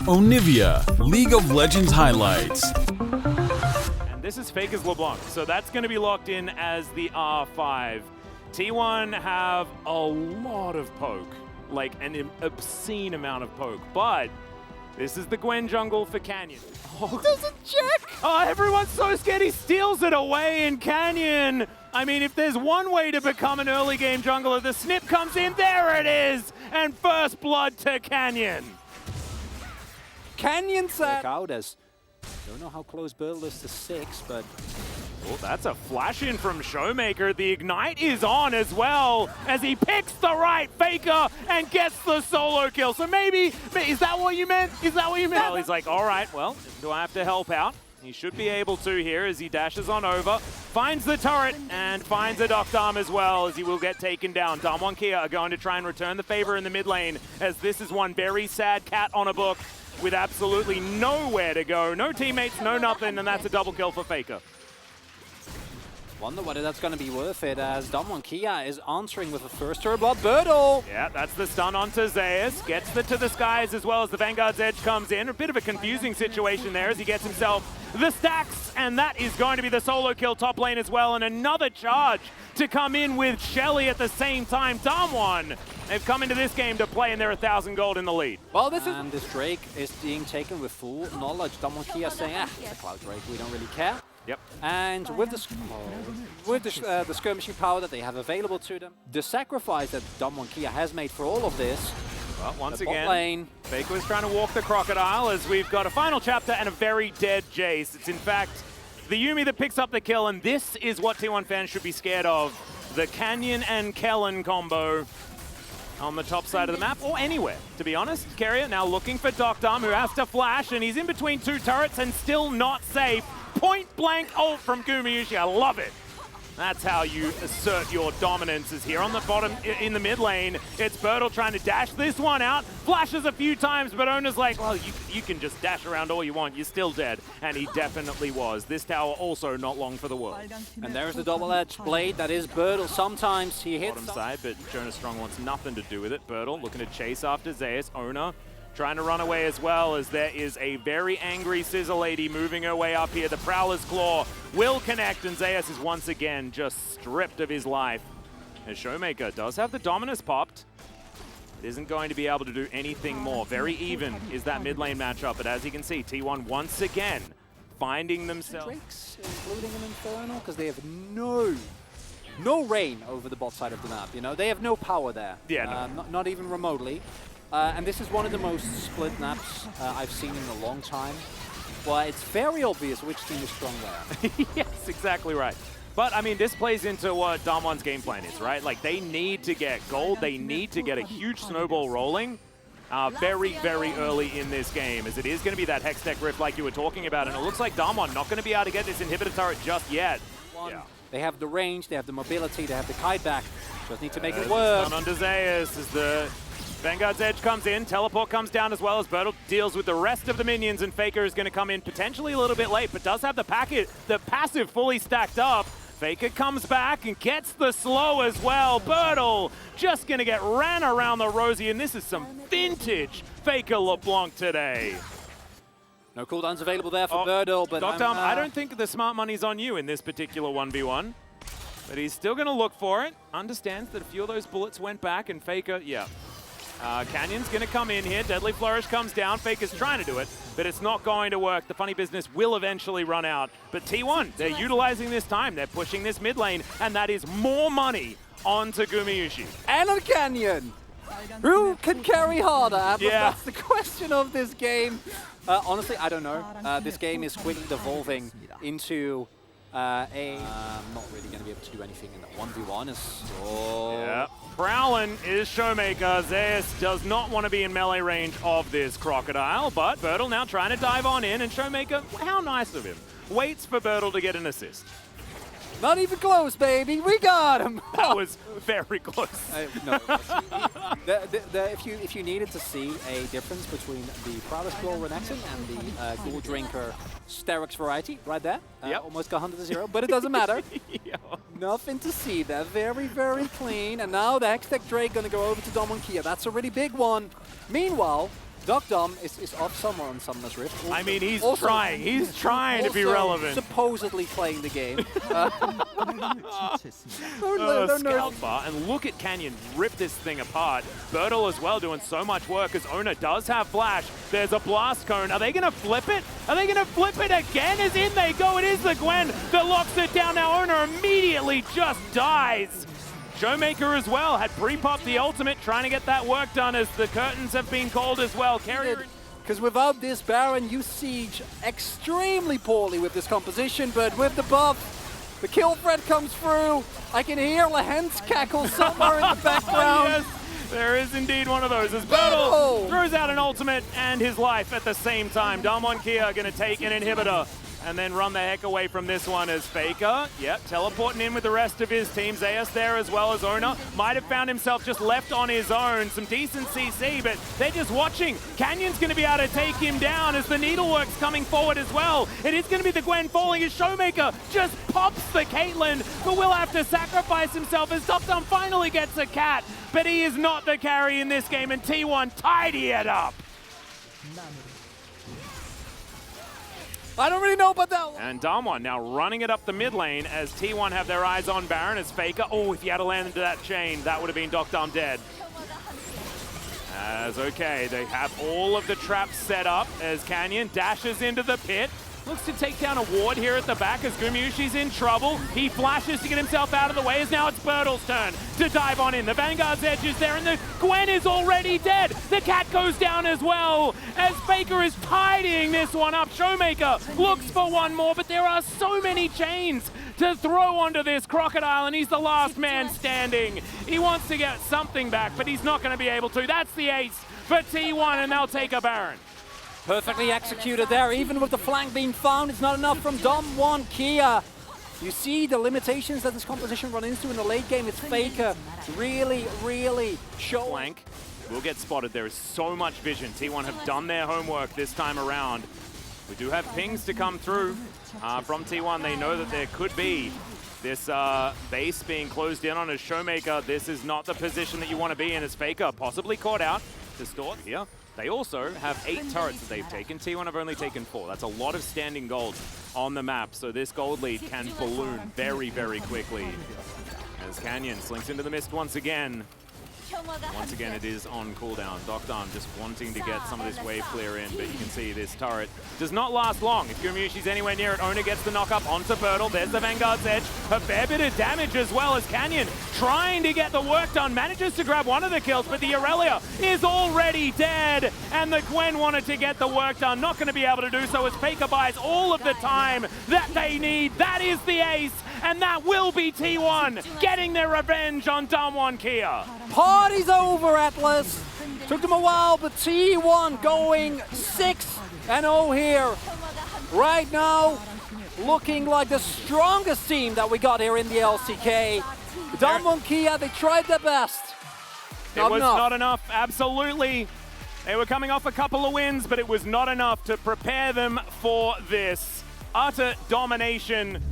Onivia, League of Legends highlights. And this is Faker's LeBlanc, so that's going to be locked in as the R5. T1 have a lot of poke, like an obscene amount of poke, but this is the Gwen jungle for Canyon. Oh, doesn't check! Oh, everyone's so scared he steals it away in Canyon. I mean, if there's one way to become an early game jungler, the snip comes in, there it is! And first blood to Canyon. Canyon set out as, don't know how close Birdle is to 6, but oh, that's a flash in from Showmaker. The Ignite is on as well as he picks the right Faker and gets the solo kill. So maybe, is that what you meant? Is that what you meant? Well, he's like, all right, well, do I have to help out? He should be able to here as he dashes on over, finds the turret, and finds a Doc Dom as well as he will get taken down. Damwon Kia are going to try and return the favor in the mid lane as this is one very sad cat on a book with absolutely nowhere to go. No teammates, no nothing, and that's a double kill for Faker. Wonder whether that's going to be worth it as Damwon Kia is answering with a first turbo. Birdle! Yeah, that's the stun onto Zeus. Gets to the skies as well as the Vanguard's Edge comes in. A bit of a confusing situation there as he gets himself the stacks, and that is going to be the solo kill top lane as well, and another charge to come in with Shelly at the same time. Damwon, they've come into this game to play and they're 1,000 gold in the lead. Well, this Drake is being taken with full knowledge. Damwon Kia saying, it's a Cloud Drake, we don't really care. Yep. And with the skirmishing power that they have available to them, the sacrifice that Damwon Kia has made for all of this, well, once the again, bot lane. Faker was trying to walk the crocodile as we've got a final chapter and a very dead Jace. It's in fact the Yuumi that picks up the kill, and this is what T1 fans should be scared of. The Canyon and Kellen combo on the top side of the map, or anywhere, to be honest. Carrier now looking for Doc Dom, who has to flash, and he's in between two turrets and still not safe. Point blank ult from Gumayusi, I love it. That's how you assert your dominance, is here on the bottom in the mid lane. It's Birdle trying to dash this one out, flashes a few times, but Ona's like, well, you can just dash around all you want, you're still dead. And he definitely was. This tower also not long for the world. And there's the double-edged blade, that is Birdle. Sometimes he hits bottom side, but Jonas Strong wants nothing to do with it. Birdle looking to chase after Zeus. Ona trying to run away as well, as there is a very angry Scissor Lady moving her way up here. The Prowler's Claw will connect, and Zeus is once again just stripped of his life. As Showmaker does have the Dominus popped, it isn't going to be able to do anything more. Very even is that mid lane matchup, but as you can see, T1 once again finding themselves. Drakes, including an Infernal, because they have no reign over the bot side of the map. You know, they have no power there. Yeah, not even remotely. And this is one of the most split maps I've seen in a long time. Well, it's very obvious which team is strong there. Yes, exactly right. But, I mean, this plays into what Damwon's game plan is, right? Like, they need to get gold. They need to get a huge snowball rolling very, very early in this game, as it is going to be that Hextech Rift like you were talking about. And it looks like Damwon not going to be able to get this inhibitor turret just yet. Yeah. They have the range, they have the mobility, they have the kite back. Just need to make it work. On Zeus as the Vanguard's Edge comes in, teleport comes down as well as Birdle deals with the rest of the minions, and Faker is going to come in potentially a little bit late, but does have the passive fully stacked up. Faker comes back and gets the slow as well. Birdle just going to get ran around the rosy, and this is some vintage Faker LeBlanc today. No cooldowns available there for Birdle, but Doc Dom, I don't think the smart money's on you in this particular 1v1. But he's still going to look for it. Understands that a few of those bullets went back, and Faker, yeah. Canyon's going to come in here. Deadly Flourish comes down. Faker's trying to do it, but it's not going to work. The funny business will eventually run out. But T1, they're utilizing this time. They're pushing this mid lane, and that is more money onto Gumayusi. And on Canyon! Who can carry harder? But yeah. That's the question of this game. Honestly, I don't know. This game is quickly devolving into not really going to be able to do anything in that 1v1. Yeah. Prowlin is Showmaker. Zeus does not want to be in melee range of this crocodile, but Birdle now trying to dive on in, and Showmaker, how nice of him, waits for Birdle to get an assist. Not even close, baby. We got him. That was very close. No. If you needed to see a difference between the Prowler's Claw Renekton and the Ghoul Drinker Sterix variety, right there. Almost got 100 to 0, but it doesn't matter. Nothing to see there. Very, very clean. And now the Hextech Drake going to go over to Damwon Kia. That's a really big one. Meanwhile, Dom is off somewhere on Summoner's Rift. I mean, he's also, trying. He's trying to be also relevant. Supposedly playing the game. Scout bar, and look at Canyon rip this thing apart. Bertle as well doing so much work as Ona does have flash. There's a blast cone. Are they going to flip it? Are they going to flip it again? As in they go. It is the Gwen that locks it down. Now Ona immediately just dies. Showmaker as well had pre-popped the ultimate, trying to get that work done as the curtains have been called as well. Carrier. Because without this Baron, you siege extremely poorly with this composition, but with the buff, the kill threat comes through. I can hear Lehen's cackle somewhere in the background. Yes, there is indeed one of those as Bertle throws out an ultimate and his life at the same time. Damwon Kia are going to take an inhibitor and then run the heck away from this one as Faker, teleporting in with the rest of his team. Zeus there as well as Ona. Might have found himself just left on his own. Some decent CC, but they're just watching. Canyon's going to be able to take him down as the Needlework's coming forward as well. It is going to be the Gwen falling as Showmaker just pops the Caitlyn, but will have to sacrifice himself as Dom finally gets a cat. But he is not the carry in this game, and T1 tidy it up. I don't really know about that one. And Damwon now running it up the mid lane as T1 have their eyes on Baron as Faker. Oh, if he had to land into that chain, that would have been Dom dead. As okay, they have all of the traps set up as Canyon dashes into the pit. Looks to take down a ward here at the back as Gumyushi's in trouble. He flashes to get himself out of the way as now it's Bertle's turn to dive on in. The Vanguard's edge is there and the Gwen is already dead. The cat goes down as well as Faker is tidying this one up. Showmaker looks for one more, but there are so many chains to throw onto this Crocodile and he's the last man standing. He wants to get something back, but he's not going to be able to. That's the ace for T1 and they'll take a Baron. Perfectly executed there. Even with the flank being found, it's not enough from Damwon Kia. You see the limitations that this composition run into in the late game. It's Faker really showing. Flank will get spotted. There is so much vision. T1 have done their homework this time around. We do have pings to come through from T1. They know that there could be this base being closed in on as Showmaker. This is not the position that you want to be in as Faker possibly caught out. Distort here. They also have 8 turrets that they've taken. T1 have only taken 4. That's a lot of standing gold on the map, so this gold lead can balloon very quickly. As Canyon slinks into the mist once again. Once again, it is on cooldown. Dom just wanting to get some of this wave clear in, but you can see this turret does not last long. If Gumyushi's anywhere near it, Ona gets the knock up onto Bertle. There's the Vanguard's edge. A fair bit of damage as well as Canyon trying to get the work done. Manages to grab one of the kills, but the Aurelia is already dead. And the Gwen wanted to get the work done. Not going to be able to do so as Faker buys all of the time that they need. That is the ace. And that will be T1 getting their revenge on Damwon Kia. Party's over, Atlas. Took them a while, but T1 going 6-0 here. Right now, looking like the strongest team that we got here in the LCK. Damwon Kia, they tried their best. It was not enough, absolutely. They were coming off a couple of wins, but it was not enough to prepare them for this. Utter domination